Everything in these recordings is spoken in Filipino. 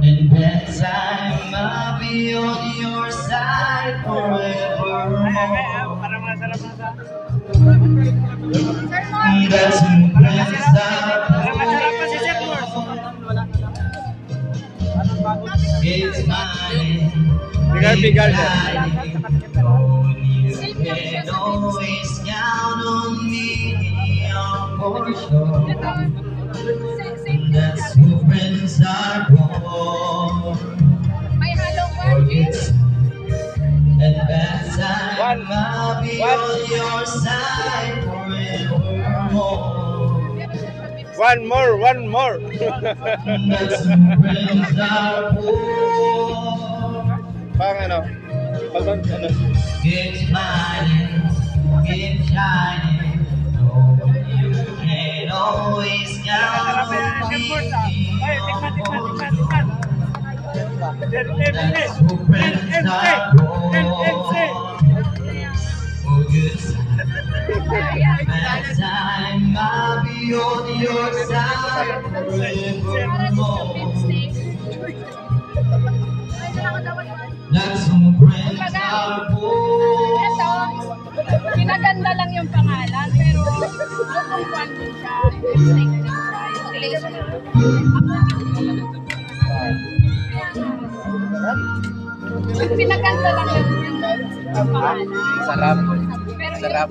And that time I'll be on your side forever. That's it's mine. You can always count on me for sure. That's who friends are for. And that time I'll be on your side forevermore. One more. That's who friends are for. Pang ano? It's shining, it's shining. No, you can always count on me. That's who friends are for. Oh, good. That time I'll be on your side forevermore. That's who friends are for. Pinaganda lang yung pangalan, pero kung din siya, pinaganda lang yung pangalan. Sarap. Pero Sarap.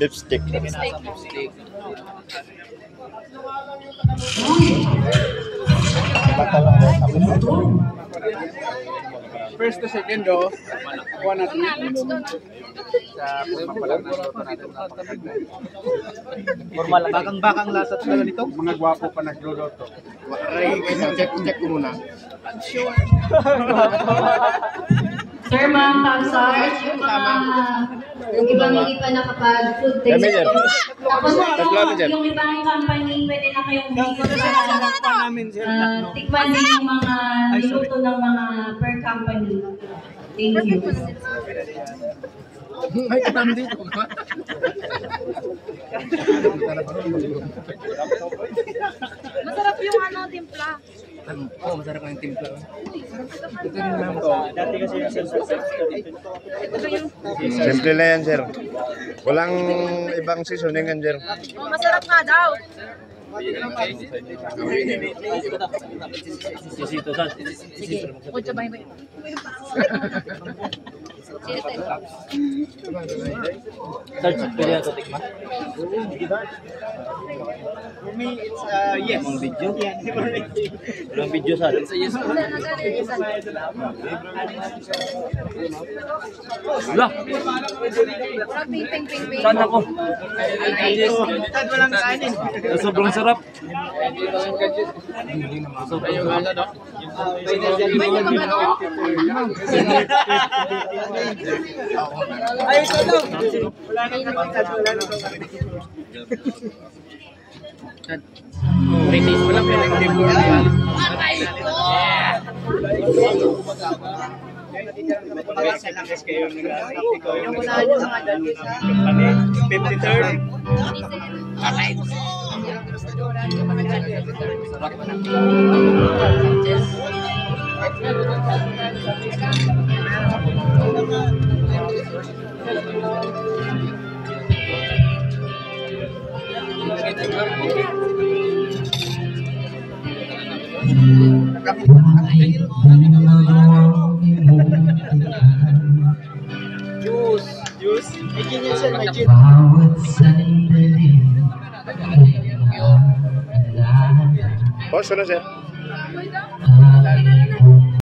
Lipstick. First to second do, kuha natin sa pagpapalang ng luto natin. Formal lang. Bakang-bakang lasa talaga nito. Mga gwapo pa nagluluto. Check ko muna. Sure. Sir, ma'am, Pang-Sarge, yung ibang hindi pa nakapag-food taste. Tapos yung ibang company, pwede na kayong tikman din yung mga niluto ng mga per company. Thank you. Ay, katama dito. masarap yung timpla. Oo, masarap ang timpla. Ito rin naman. Dati kasi yung Simple na yan, sir. Walang ibang seasoningan, sir. Masarap nga daw. For me, it's yes. Ang video? Ang video sa atin. Yes. Wala. Saan ako? Walang kanin. Sobrang sarap. Ay, ito daw. Wala nang kanin. Wala nang kanin. Release mo lang pinag-debor niya. Yung unahan nyo mga dati sa 53rd. Juice. May gin yan, sir. May gin. Posto na, sir.